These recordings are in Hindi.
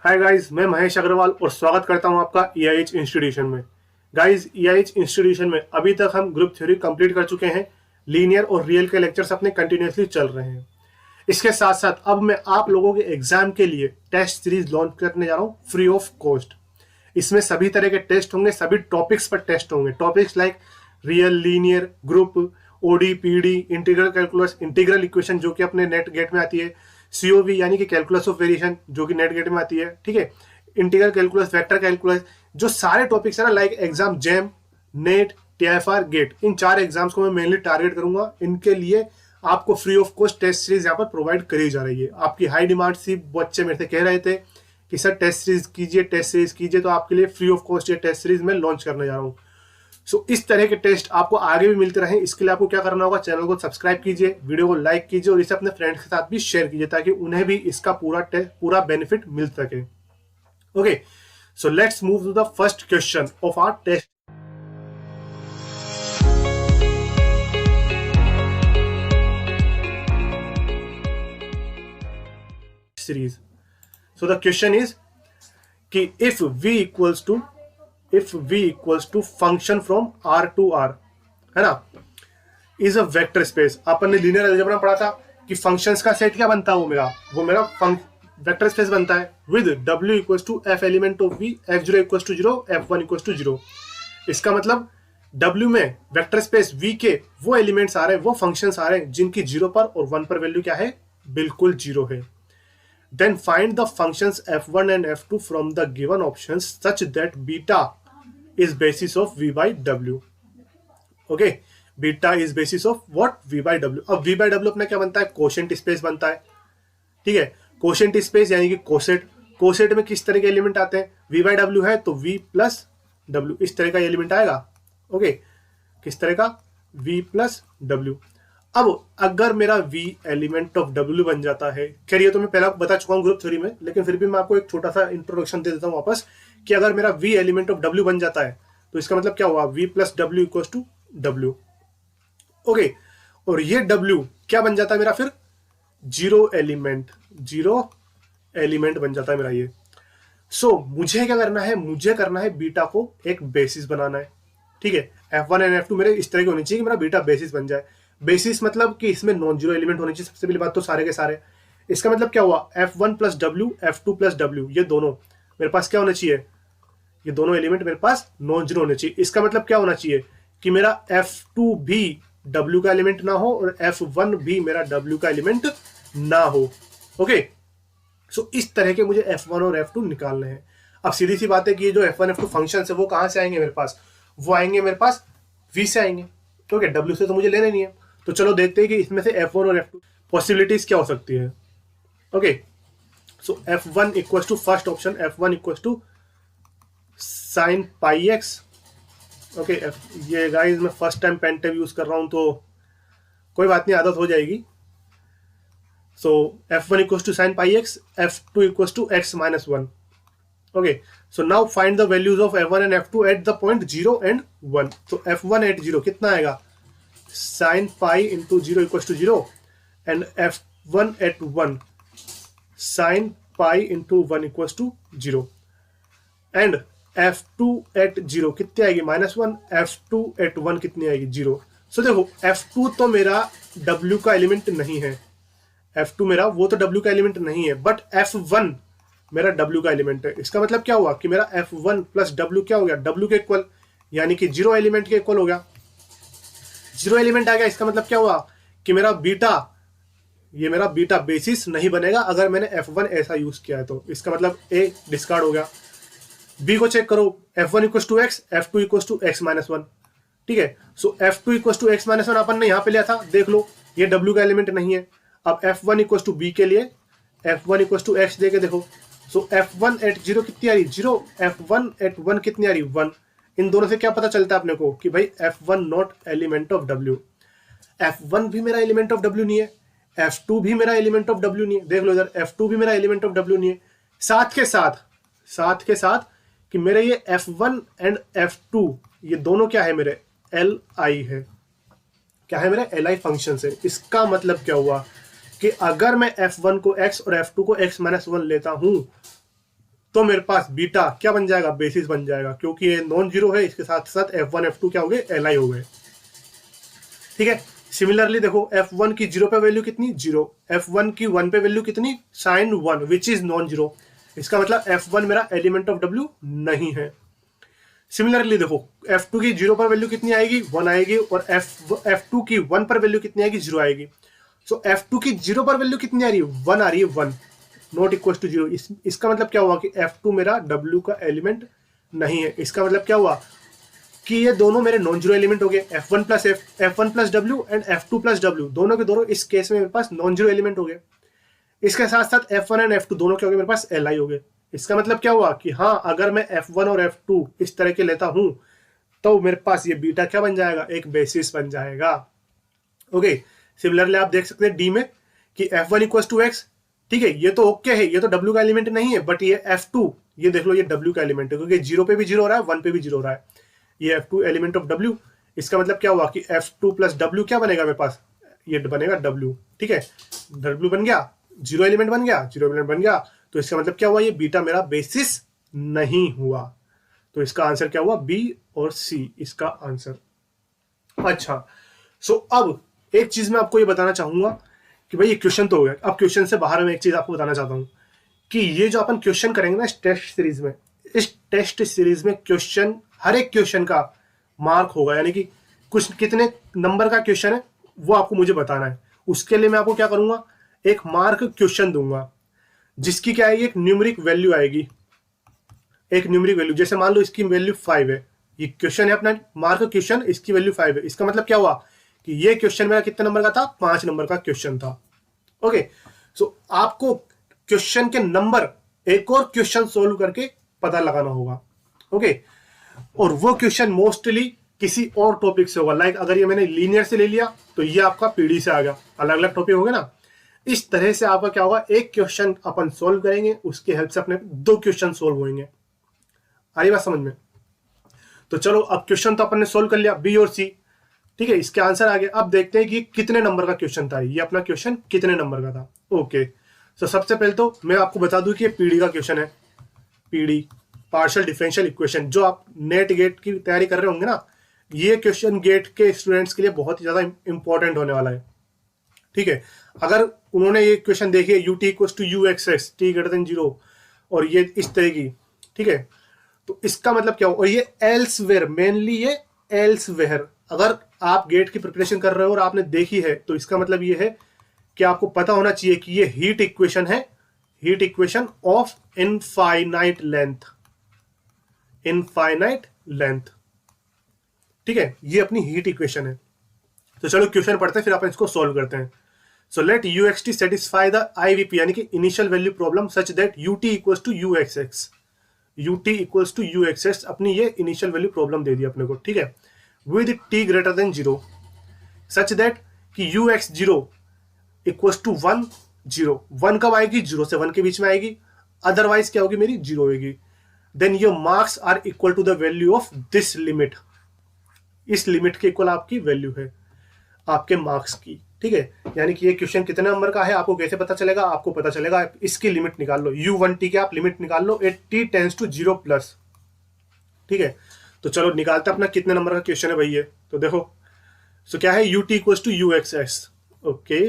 हाय गाइस, मैं महेश अग्रवाल और स्वागत करता हूं आपका EIH इंस्टीट्यूशन में। गाइस, EIH इंस्टीट्यूशन में अभी तक हम ग्रुप थ्योरी कंप्लीट कर चुके हैं। लीनियर और रियल के लेक्चर्स अपने कंटिन्यूसली चल रहे हैं। इसके साथ साथ अब मैं आप लोगों के एग्जाम के लिए टेस्ट सीरीज लॉन्च करने जा रहा हूं फ्री ऑफ कॉस्ट। इसमें सभी तरह के टेस्ट होंगे, सभी टॉपिक्स पर टेस्ट होंगे। Topics like real, linear, group, OD, PD, integral calculus, integral equation जो कि अपने नेट गेट में आती है, सीओवी यानी कि कैलकुलस ऑफ वेरिएशन जो कि नेट गेट में आती है, ठीक है, इंटीग्रल कैलकुलस, वेक्टर कैलकुलस, जो सारे टॉपिक्स है ना, like exam JAM, NET, TIFR, GATE, इन 4 एग्जाम्स को मैं मेनली टारगेट करूंगा। इनके लिए आपको free of cost test series यहाँ पर प्रोवाइड करी जा रही है। आपकी हाई डिमांड थी, बच्चे मेरे से कह रहे थे कि सर टेस्ट सीरीज कीजिए, टेस्ट सीरीज कीजिए, तो आपके लिए फ्री ऑफ कॉस्ट ये टेस्ट सीरीज में लॉन्च करने जा रहा हूँ। सो इस तरह के टेस्ट आपको आगे भी मिलते रहे, इसके लिए आपको क्या करना होगा, चैनल को सब्सक्राइब कीजिए, वीडियो को लाइक कीजिए और इसे अपने फ्रेंड्स के साथ भी शेयर कीजिए ताकि उन्हें भी इसका पूरा बेनिफिट मिल सके। Okay, so let's move to the first question of our test series. So the question is कि if v equals to function from R to R, है ना, इज अ वेक्टर स्पेस। अपन ने लीनियर अलजेब्रा में पढ़ा था कि फंक्शंस का सेट क्या बनता है, वो मेरा वेक्टर स्पेस बनता है with w equals to f element of v, f0 equals to 0, f1 equals to 0। इसका मतलब w में वेक्टर स्पेस v के वो एलिमेंट्स आ रहे हैं, वो फंक्शंस आ रहे हैं जिनकी 0 पर और 1 पर वैल्यू क्या है, बिल्कुल 0 है। Then find the functions f1 and f2 from the given options such that beta is basis of v by w. Okay, beta is basis of what, v by w। अब v by w अपना क्या बनता है, कोशेंट स्पेस बनता है, ठीक है। कोशेंट स्पेस यानी कि कोसेट। कोसेट में किस तरह के एलिमेंट आते हैं, v by w है तो v प्लस w, इस तरह का एलिमेंट आएगा। ओके, किस तरह का, v प्लस w। अब अगर मेरा v एलिमेंट ऑफ w बन जाता है, खैर ये तो मैं पहला बता चुका हूँ ग्रुप थ्योरी में, लेकिन फिर भी मैं आपको एक छोटा सा इंट्रोडक्शन दे देता हूँ वापस कि अगर मेरा v एलिमेंट ऑफ w बन जाता है तो इसका मतलब क्या हुआ, v plus w equals to w। Okay, और ये w क्या बन जाता है मेरा, फिर जीरो एलिमेंट बन जाता है मेरा ये। सो मुझे क्या करना है, मुझे करना है बीटा को एक बेसिस बनाना है, ठीक है। f1 एंड f2 मेरे इस तरह के होने चाहिए कि मेरा बीटा बेसिस बन जाए। बेसिस मतलब कि इसमें नॉन जीरो एलिमेंट होने चाहिए, सबसे पहली बात तो सारे के सारे। इसका मतलब क्या हुआ, f1 plus W, f2 plus W, ये दोनों मेरे पास क्या होना चाहिए, ये दोनों एलिमेंट मेरे पास नॉन जीरो होने चाहिए। इसका मतलब क्या होना चाहिए कि मेरा f2 भी w का एलिमेंट ना हो और f1 भी मेरा w का एलिमेंट ना हो। ओके, सो इस तरह के मुझे f1 और f2 निकालने हैं। अब सीधी सी बात है कि ये जो f1 f2 फंक्शन है वो कहां से आएंगे मेरे पास, वो आएंगे मेरे पास v से आएंगे। ओके, w से तो मुझे लेने नहीं है, तो चलो देखते हैं कि इसमें से f1 और f2 पॉसिबिलिटीज क्या हो सकती है। Okay, so f1 equals to first option, f1 equals to sine pi x. Okay, ये गाइस मैं first time pen tab use कर रहा हूं तो कोई बात नहीं, आदत हो जाएगी। So f1 equals to sine pi x, f2 equals to x minus 1। Okay, so now find the values of f1 and f2 at the point 0 and 1। तो f1 एट 0 कितना आएगा, sine pi into 0 equals to 0, and f1 at 1 sine pi into 1 equals to 0, and f2 at 0 कितनी आएगी, -1, f2 एट 1 कितनी आएगी, 0। सो देखो f2 तो मेरा w का एलिमेंट नहीं है, f2 मेरा वो तो w का एलिमेंट नहीं है, बट f1 मेरा w का एलिमेंट है। इसका मतलब क्या हुआ कि मेरा f1 प्लस w क्या हो गया, w के इक्वल, यानी कि 0 एलिमेंट के इक्वल हो गया। 0 एलिमेंट आ गया, इसका मतलब क्या हुआ कि मेरा बीटा, ये मेरा बीटा बेसिस नहीं बनेगा अगर मैंने f1 ऐसा यूज किया है तो। इसका मतलब a डिस्कार्ड हो गया। b को चेक करो, f1 equals to x, f2 equals to x minus 1, ठीक है। So f2 equals to x minus 1 अपन ने यहाँ पे लिया था, देख लो ये w का एलिमेंट नहीं है। अब f1 इक्वल्स टू b के लिए f1 इक्वल्स टू x देके देखो, सो f1 एट 0 कितनी आ रही, 0, f1 एट 1 कितनी आ रही, 1। इन दोनों से क्या पता चलता है अपने को कि भाई f1 not element of w। f1 भी मेरा एलिमेंट ऑफ w नहीं है, f2 भी मेरा एलिमेंट ऑफ w नहीं है, देख लो इधर f2 भी मेरा एलिमेंट ऑफ w नहीं है। साथ के साथ कि मेरे ये f1 एंड f2 ये दोनों क्या है, मेरे li है, क्या है, मेरे li फंक्शन है। इसका मतलब क्या हुआ कि अगर मैं f1 को x और f2 को x माइनस 1 लेता हूं तो मेरे पास बीटा क्या बन जाएगा, बेसिस बन जाएगा, क्योंकि ये नॉन जीरो है, इसके साथ साथ F1 F2 क्या हो गए, एल आई हो गए। ठीक है, सिमिलरली देखो F1 की 0 पे वैल्यू कितनी, 0, F1 की 1 पे वैल्यू कितनी, sine 1, which is non zero. इसका मतलब F1 मेरा एलिमेंट ऑफ W नहीं है। सिमिलरली देखो F2 की 0 पर वैल्यू कितनी आएगी, 1 आएगी, और F2 की 1 पर वैल्यू कितनी आएगी, 0 आएगी। सो F2 की 0 पर वैल्यू कितनी आ रही है, 1 आ रही है, 1 नॉट इक्वल टू 0। इसका मतलब क्या हुआ कि F2 मेरा W का एलिमेंट नहीं है। इसका मतलब क्या हुआ कि ये दोनों मेरे नॉन जीरो एलिमेंट हो गए, F1 plus W and F2 plus W, दोनों के दोनों इस केस में मेरे पास नॉन जीरो एलिमेंट हो गए। इसके साथ साथ F1 एंड F2 दोनों क्या हो गए, मेरे पास Li हो गए। इसका मतलब क्या हुआ कि हाँ, अगर मैं F1 और F2 इस तरह के लेता हूं तो मेरे पास ये बीटा क्या बन जाएगा, एक बेसिस बन जाएगा। ओके, सिमिलरली आप देख सकते हैं डी में कि F1 इक्वल टू एक्स, ठीक है, ये तो ओके है, ये तो W का एलिमेंट नहीं है, बट ये F2, ये देख लो, ये W का एलिमेंट है, क्योंकि 0 पे भी 0 हो रहा है, 1 पे भी 0 हो रहा है, ये F2 एलिमेंट ऑफ W। इसका मतलब क्या हुआ कि F2 प्लस W क्या बनेगा मेरे पास, ये बनेगा W। ठीक है, W बन गया, 0 एलिमेंट बन गया, 0 एलिमेंट बन गया, तो इसका मतलब क्या हुआ, ये बीटा मेरा बेसिस नहीं हुआ। तो इसका आंसर क्या हुआ, बी और सी इसका आंसर। अच्छा, सो अब एक चीज मैं आपको ये बताना चाहूंगा कि भाई ये क्वेश्चन तो हो गया, अब क्वेश्चन से बाहर मैं एक चीज आपको बताना चाहता हूं कि ये जो अपन क्वेश्चन करेंगे ना इस टेस्ट सीरीज में, इस टेस्ट सीरीज में क्वेश्चन, हर एक क्वेश्चन का मार्क होगा, यानी कि कुछ कितने नंबर का क्वेश्चन है वो आपको मुझे बताना है। उसके लिए मैं आपको क्या करूंगा, एक मार्क क्वेश्चन दूंगा, जिसकी क्या आएगी, एक न्यूमेरिक वैल्यू आएगी, एक न्यूमेरिक वैल्यू। जैसे मान लो इसकी वैल्यू 5 है, ये क्वेश्चन है अपना मार्क क्वेश्चन, इसकी वैल्यू 5 है। इसका मतलब क्या हुआ कि ये क्वेश्चन मेरा कितने नंबर का था, 5 नंबर का क्वेश्चन था। ओके, सो आपको क्वेश्चन के नंबर एक और क्वेश्चन सोल्व करके पता लगाना होगा। ओके, और वो क्वेश्चन मोस्टली किसी और टॉपिक से होगा, लाइक अगर ये मैंने लीनियर से ले लिया तो ये आपका पीडी से आ गया, अलग अलग टॉपिक हो गए ना। इस तरह से आपका क्या होगा, एक क्वेश्चन अपन सोल्व करेंगे, उसके हेल्प से अपने 2 क्वेश्चन सोल्व होंगे। आई बात समझ में? तो चलो, अब क्वेश्चन तो अपन ने सोल्व कर लिया, बी और सी, ठीक है, इसके आंसर आ गए। अब देखते हैं कि कितने नंबर का क्वेश्चन था, ये अपना क्वेश्चन कितने नंबर का था। ओके, तो सबसे पहले तो मैं आपको बता दूं कि ये पीडी का क्वेश्चन है, पीडी पार्शियल डिफरेंशियल इक्वेशन। जो आप नेट गेट की तैयारी कर रहे होंगे ना, ये क्वेश्चन गेट के स्टूडेंट्स के लिए बहुत ही ज्यादा इंपॉर्टेंट होने वाला है। ठीक है, अगर उन्होंने ये क्वेश्चन देखे u t equal to u x x t greater than 0 और ये इस तरह की, ठीक है, तो इसका मतलब क्या हो, और ये एल्सवेयर, मेनली ये एल्सवेयर, अगर आप गेट की प्रिपरेशन कर रहे हो और आपने देखी है तो इसका मतलब ये है कि आपको पता होना चाहिए कि ये हीट इक्वेशन है, heat equation of infinite length, infinite length. ठीक है, ये अपनी हीट इक्वेशन है। तो चलो क्वेश्चन पढ़ते हैं, फिर अपन इसको सॉल्व करते हैं। So let u x t satisfy the IVP, यानी कि initial value problem, such that u t equals to u x x, u t equals to u x x, अपनी ये इनिशियल वैल्यू प्रॉब्लम दे दी अपने को। ठीक है, with t greater than 0 such that कि यू एक्स 0 इक्वल्स टू 1 0, 1 कब आएगी, 0 से 1 के बीच में आएगी, अदरवाइज क्या होगी, मेरी 0 होगी। Then your marks are equal to the value of this limit, इस लिमिट के इक्वल आपकी वैल्यू है आपके मार्क्स की। ठीक है, यानी कि ये क्वेश्चन कितने नंबर का है आपको कैसे पता चलेगा, आपको पता चलेगा इसकी लिमिट निकाल लो, u1t के आप लिमिट निकाल लो, at t tends to 0 plus. ठीक है, तो चलो निकालते अपना कितने नंबर का क्वेश्चन है भाई ये। तो देखो, सो क्या है, ut equals to u x x. Okay,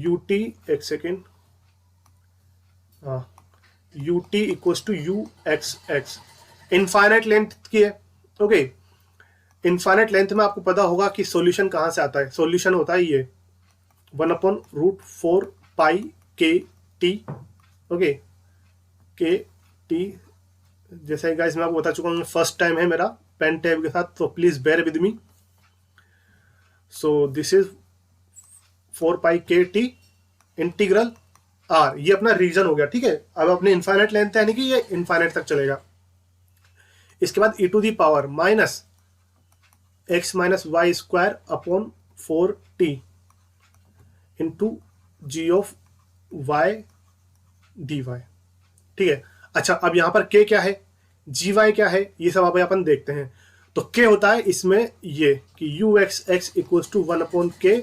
ut एक सेकेंड, हाँ, ut equals to u x x, infinite length की है। ओके, इनफाइनाइट लेंथ में आपको पता होगा कि सॉल्यूशन कहां से आता है, सॉल्यूशन होता है ये 1/√4 पाई के टी। ओके, के टी, जैसे गाइस मैं आपको बता चुका हूँ, फर्स्ट टाइम है मेरा पेन टैब के साथ, तो please bear with me. So this is 4 pi के टी इंटीग्रल आर, ये अपना रीजन हो गया। ठीक है, अब अपने इनफाइनाइट लेंथ है, यानी कि ये इनफाइनाइट तक चलेगा। इसके बाद e to the power minus x minus y square upon 4t into g of y d y. ठीक है, अच्छा, अब यहां पर k क्या है, जी वाई क्या है, ये सब अब अपन देखते हैं। तो k होता है इसमें ये कि u x x equals to 1/k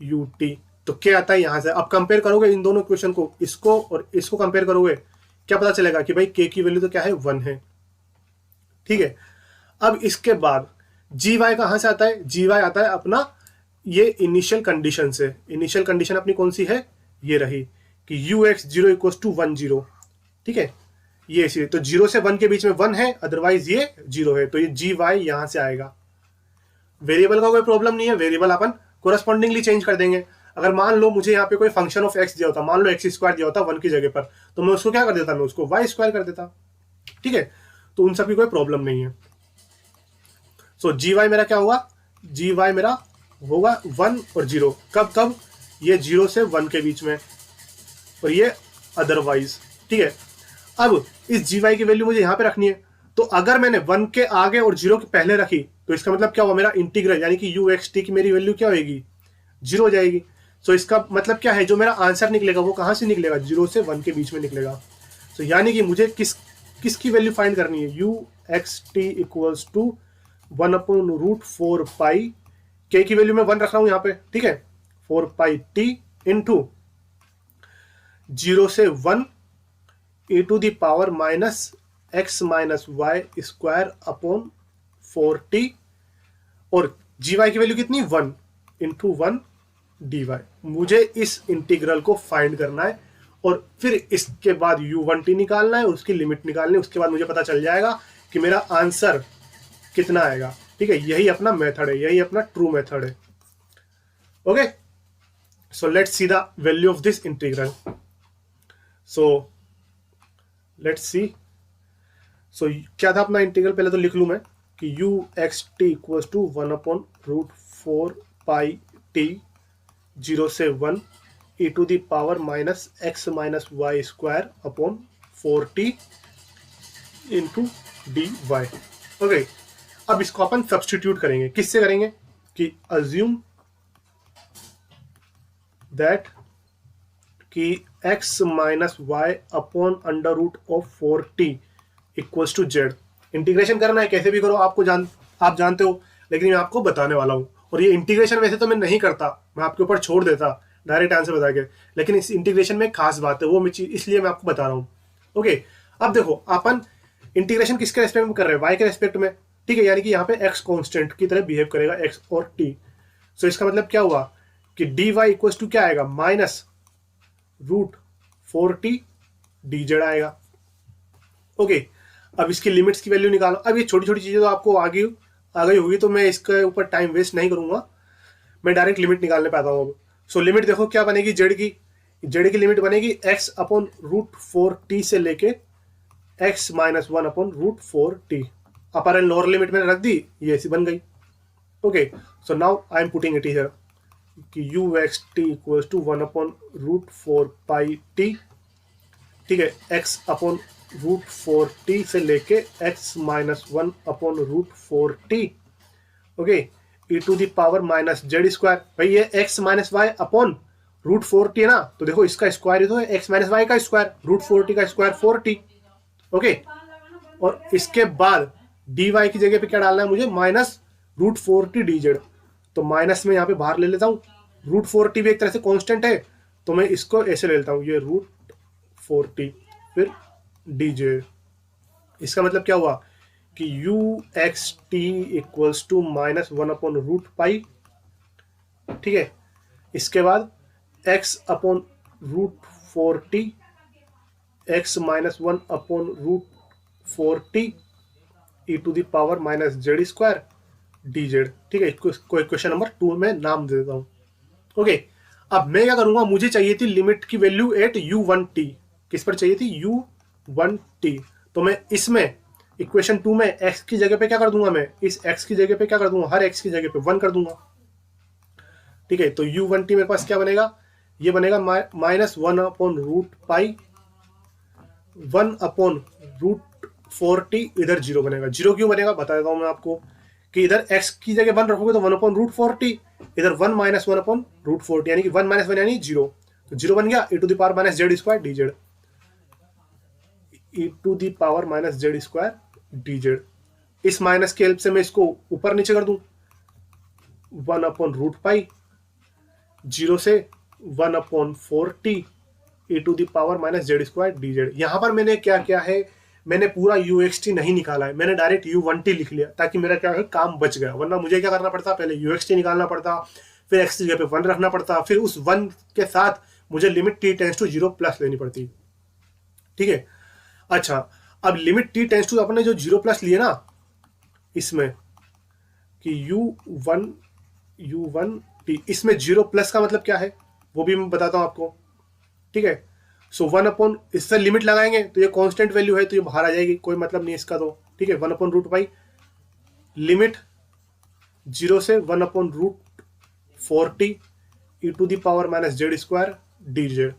u t, तो k आता है यहां से। अब कंपेयर करोगे इन दोनों इक्वेशन को, इसको और इसको कंपेयर करोगे, क्या पता चलेगा कि भाई के की वैल्यू तो क्या है 1 है। ठीक है, अब इसके बाद जी वाई कहां से आता है, जी वाई आता है अपना ये इनिशियल कंडीशन से। इनिशियल कंडीशन अपनी कौन सी है, ये रही कि u x zero equal to 1 0। ठीक है, ये इसी तो 0 से 1 के बीच में 1 है, अदरवाइज ये 0 है, तो ये जी वाई यहां से आएगा। वेरिएबल का कोई प्रॉब्लम नहीं है, वेरिएबल अपन कोरस्पॉन्डिंगली चेंज कर देंगे। अगर मान लो मुझे यहाँ पे कोई फंक्शन ऑफ एक्स दिया होता, मान लो एक्स स्क्वायर दिया होता 1 की जगह पर, तो मैं उसको क्या कर देता, मैं उसको वाई स्क्वायर कर देता। ठीक है, तो उन सब की कोई प्रॉब्लम नहीं है। सो जी वाई मेरा क्या होगा, जी वाई मेरा होगा 1 और 0। कब कब, ये 0 से 1 के बीच में, और ये अदरवाइज। ठीक है, अब इस जी वाई की वैल्यू मुझे यहां पे रखनी है, तो अगर मैंने 1 के आगे और 0 के पहले रखी तो इसका मतलब क्या हुआ, मेरा इंटीग्रल यानी कि यू एक्स टी की मेरी वैल्यू क्या होगी, 0 हो जाएगी। सो इसका मतलब क्या है, जो मेरा आंसर निकलेगा वो कहां से निकलेगा, 0 से 1 के बीच में निकलेगा। सो यानी कि मुझे किसकी वैल्यू फाइंड करनी है, u x t equals to 1/√4 के की वैल्यू मैं 1 रख रहा हूं यहां पे। ठीक है, 4πt इंटू 0 से 1 e to the power minus x minus y square upon 4t, और जी वाई की वैल्यू कितनी, 1 इंटू 1 डी वाई। मुझे इस इंटीग्रल को फाइंड करना है, और फिर इसके बाद u1t निकालना है, उसकी लिमिट निकालनी है। उसके बाद मुझे पता चल जाएगा कि मेरा आंसर कितना आएगा। ठीक है, यही अपना मेथड है, यही अपना ट्रू मेथड है। Okay, so let's see the value of this integral. So let's see, so क्या था अपना इंटीग्रल, पहले तो लिख लूं मैं कि u x t equal to 1/√4πt 0 से 1 e to the power minus x minus y square upon 4t into d y. Okay, अब इसको अपन सब्सटीट्यूट करेंगे, किससे करेंगे कि अज्यूम दैट कि x minus y upon under root of 4t equals to z. Integration करना है, कैसे भी करो, आप जानते हो, लेकिन मैं आपको बताने वाला हूं। और ये इंटीग्रेशन वैसे तो मैं नहीं करता, मैं आपके ऊपर छोड़ देता डायरेक्ट आंसर बता के, लेकिन इस इंटीग्रेशन में खास बात है, वो मैं चीज इसलिए मैं आपको बता रहा हूं। ओके, अब देखो अपन इंटीग्रेशन किसके रेस्पेक्ट में कर रहे हैं, y के रेस्पेक्ट में। ठीक है, यानी कि यहाँ पे x कांस्टेंट की तरह बिहेव करेगा, x और t। सो इसका मतलब क्या हुआ कि dy इक्वल टू क्या आएगा, माइनस √4t dz आएगा। ओके, अब इसकी लिमिट्स की वैल्यू निकालो। अब ये छोटी छोटी चीजें तो आपको आ गई होगी, तो मैं इसके ऊपर टाइम वेस्ट नहीं करूंगा, मैं डायरेक्ट लिमिट निकालने पाता हूँ अब। सो लिमिट देखो क्या बनेगी, जेड की लिमिट बनेगी x/√4t से लेके x minus 1/√4t। Upper and lower limit मैंने रख दी, ये ऐसी बन गई। Okay, so now I am putting it here कि u x t equal to 1/√4πt। ठीक है, x/√4t से लेके x minus 1/√4t। Okay, e to the power minus Z square. भाई ये x minus y upon √4t है ना, तो देखो इसका स्क्वायर ही तो है, x माइनस वाई का स्क्वायर, √4t का स्क्वायर 4t। ओके, और इसके बाद dy की जगह पे क्या डालना है मुझे, माइनस √4t dz। तो माइनस में यहाँ पे बाहर ले लेता हूँ, √4t भी एक तरह से कांस्टेंट है, तो मैं इसको ऐसे ले लेता हूँ, ये √4t फिर dz। इसका मतलब क्या हुआ कि u x t equals to minus 1/√π। ठीक है, इसके बाद x/√4t, x minus 1/√4t e to the power minus Z square dz। ठीक है, इसको इक्वेशन नंबर 2 में नाम दे देता हूं। ओके, अब मैं क्या करूंगा, मुझे चाहिए थी लिमिट की वैल्यू एट u1t। किस पर चाहिए थी, u1t। तो मैं इसमें इक्वेशन 2 में x की जगह पे क्या कर दूंगा, मैं इस x की जगह पे क्या कर दूंगा, हर x की जगह पे 1 कर दूंगा। ठीक है, तो u1t मेरे पास क्या बनेगा, ये बनेगा माइनस 1/√π 1/√4t, इधर 0 बनेगा। 0 क्यों बनेगा बता देता हूं मैं आपको, कि इधर x की जगह 1 रखोगे तो 1/√4t, इधर 1 माइनस 1/√4t, यानी कि 1 माइनस 1 यानी 0। तो 0 बन गया, e to the power minus Z square dz, e to the power minus Z square dz। इस माइनस की हेल्प से मैं इसको ऊपर नीचे कर दूं, 1/√π 0 से 1/4t E to the power minus Z square D Z. यहाँ पर मैंने क्या किया है, मैंने पूरा यू एक्स टी नहीं निकाला है, मैंने डायरेक्ट यू वन टी लिख लिया ताकि मेरा क्या है काम बच गया। वरना मुझे क्या करना पड़ता, पहले यू एक्स टी निकालना पड़ता, फिर एक्स की जगह पे वन रखना पड़ता, फिर उस वन के साथ मुझे limit T tends to zero plus लेनी पड़ती। ठीक है, अच्छा अब लिमिट टी टेंस टू अपने जो जीरो प्लस लिए ना इसमें कि यू वन टी, इसमें जीरो प्लस का मतलब क्या है वो भी मैं बताता हूं आपको। ठीक है, सो वन अपॉन, इससे लिमिट लगाएंगे तो ये कांस्टेंट वैल्यू है तो ये बाहर आ जाएगी, कोई मतलब नहीं इसका तो। ठीक है, one upon root pi limit zero से one upon root 40 e to the power minus Z square D z.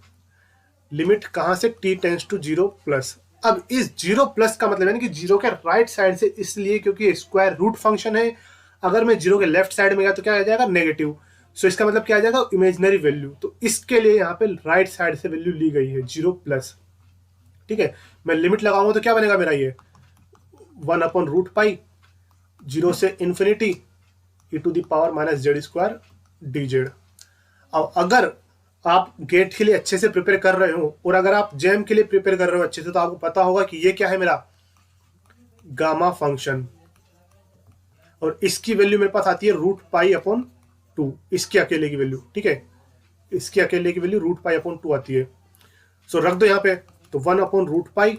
Limit कहां से, t tends to zero plus. अब इस जीरो प्लस का मतलब यानी कि जीरो के राइट साइड से, इसलिए क्योंकि स्क्वायर रूट फंक्शन है, अगर मैं जीरो के लेफ्ट साइड में गया तो क्या आ जाएगा, नेगेटिव। सो इसका मतलब क्या आ जाएगा, इमेजिनरी वैल्यू। तो इसके लिए यहाँ पे राइट साइड से वैल्यू ली गई है जीरो प्लस। ठीक है, मैं लिमिट लगाऊंगा तो क्या बनेगा मेरा, ये one upon root pi zero से infinity e to the power minus Z square D z. अब अगर आप गेट के लिए अच्छे से प्रिपेयर कर रहे हो और अगर आप जेम के लिए प्रिपेयर कर रहे हो अच्छे से, तो आपको पता होगा कि ये क्या है मेरा गामा फंक्शन, और इसकी वैल्यू मेरे पास आती है रूट पाई अपॉन टू, इसके अकेले की वैल्यू। ठीक है, इसके अकेले की value root pi upon two आती है। सो रख दो यहाँ पे, तो one upon root pi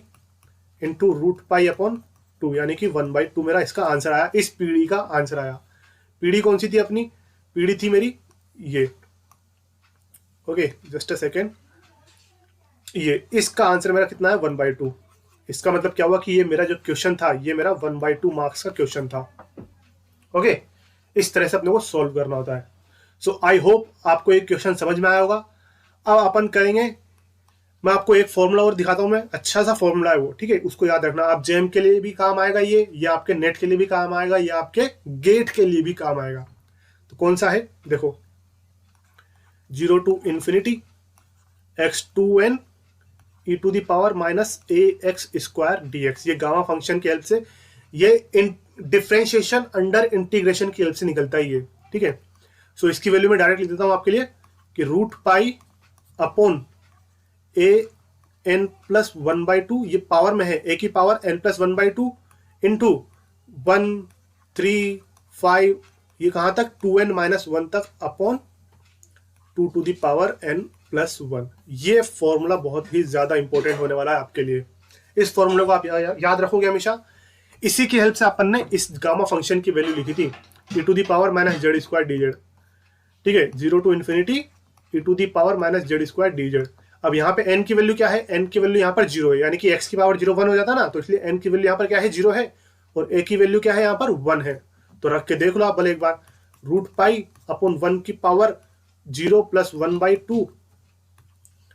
into root pi upon two, यानी कि 1/2 मेरा इसका आंसर आया, इस पीढ़ी का आंसर आया। पीढ़ी कौन सी थी अपनी, पीढ़ी थी मेरी ये, ओके जस्ट अ सेकेंड, ये इसका आंसर मेरा कितना है 1/2। इसका मतलब क्या हुआ कि ये मेरा जो क्वेश्चन था ये मेरा 1/2 मार्क्स का क्वेश्चन था। ओके, इस तरह से अपने को सॉल्व करना होता है। सो आई होप आपको एक क्वेश्चन समझ में आया होगा। अब अपन करेंगे, मैं आपको एक फॉर्मूला और दिखाता हूं, मैं अच्छा सा फॉर्मूला है वो। ठीक है, उसको याद रखना, आप जेम के लिए भी काम आएगा ये आपके नेट के लिए भी काम आएगा, ये आपके गेट के लिए भी काम आएगा। तो कौन सा है, देखो, zero to infinity x2n E to the power minus A X square D X. ये गामा फंक्शन की हेल्प से, ये डिफ्रेंशिएशन अंडर इंटीग्रेशन की हेल्प से निकलता है ये। ठीक है, सो इसकी वैल्यू मैं डायरेक्ट लिख देता हूं आपके लिए कि root pi upon A N plus 1/2, ये पावर में है, ए की पावर n प्लस 1/2 इंटू 1 3 5, ये कहां तक 2n माइनस 1 तक upon 2 to the power n plus 1। ये फॉर्मूला बहुत ही ज्यादा इंपॉर्टेंट होने वाला है आपके लिए। इस फॉर्मूले को आप याद रखोगे हमेशा। इसी की हेल्प से अपन ने इस गामा फंक्शन की वैल्यू लिखी थी, e to the power minus Z square D z. ठीक है, zero to infinity e to the power minus Z square D z. अब यहाँ पे n की वैल्यू क्या है, n की वैल्यू यहाँ पर जीरो है, यानी कि x की पावर 0 1 हो जाता ना, तो इसलिए n की वैल्यू यहाँ पर क्या है, जीरो है, और a की वैल्यू क्या है यहाँ पर 1 है। तो रख के देख लो आप भले एक बार, रूट पाई अपॉन 1 की पावर 0 प्लस 1/2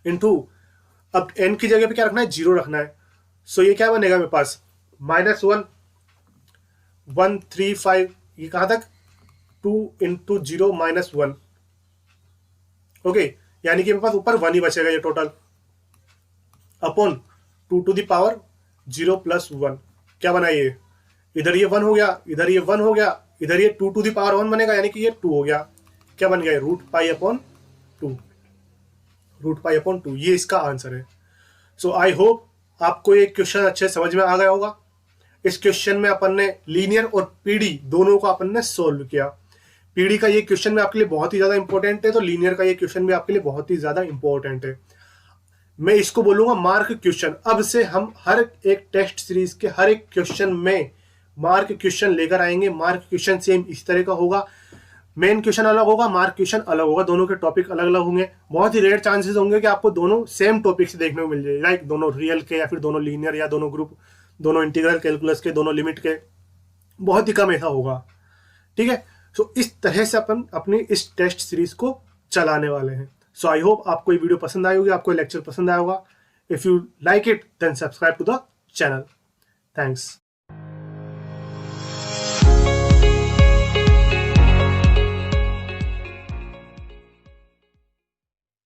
इंटू, अब n की जगह पे क्या रखना है, 0 रखना है। सो ये क्या बनेगा मेरे पास, -1 1 3 5, ये कहां तक 2 इंटू 0 माइनस 1। ओके, यानी कि मेरे पास ऊपर 1 ही बचेगा ये total, upon 2 to the power 0 plus 1। क्या बना ये, इधर ये 1 हो गया, इधर ये 1 हो गया, इधर ये 2 टू द पावर 1 बनेगा, यानी कि ये 2 हो गया। क्या बन गया, root pi upon 2, root pi upon 2, ये इसका आंसर है। सो आई होप आपको ये क्वेश्चन अच्छे समझ में आ गया होगा। इस क्वेश्चन में अपन ने लीनियर और पीडी दोनों को अपन ने सोल्व किया। पीडी का ये क्वेश्चन में आपके लिए बहुत ही ज्यादा इंपॉर्टेंट है, तो लीनियर का ये क्वेश्चन भी आपके लिए बहुत ही ज्यादा इंपॉर्टेंट है। मैं इसको बोलूंगा मार्क क्वेश्चन। अब से हम हर एक टेस्ट सीरीज के हर एक क्वेश्चन में मार्क क्वेश्चन लेकर आएंगे। मार्क क्वेश्चन सेम इस तरह का होगा, मेन क्वेश्चन अलग होगा, मार्क क्वेश्चन अलग होगा, दोनों के टॉपिक अलग अलग होंगे। बहुत ही रेयर चांसेस होंगे कि आपको दोनों सेम टॉपिक से देखने को मिल जाए, लाइक दोनों रियल के या फिर दोनों लीनियर या दोनों ग्रुप, दोनों इंटीग्रल कैलकुलस के, दोनों लिमिट के, बहुत ही कम ऐसा होगा। ठीक है, सो इस तरह से अपन अपनी इस टेस्ट सीरीज को चलाने वाले हैं। सो आई होप आपको ये वीडियो पसंद आई होगी, आपको ये लेक्चर पसंद आया होगा। If you like it then subscribe to the channel. Thanks.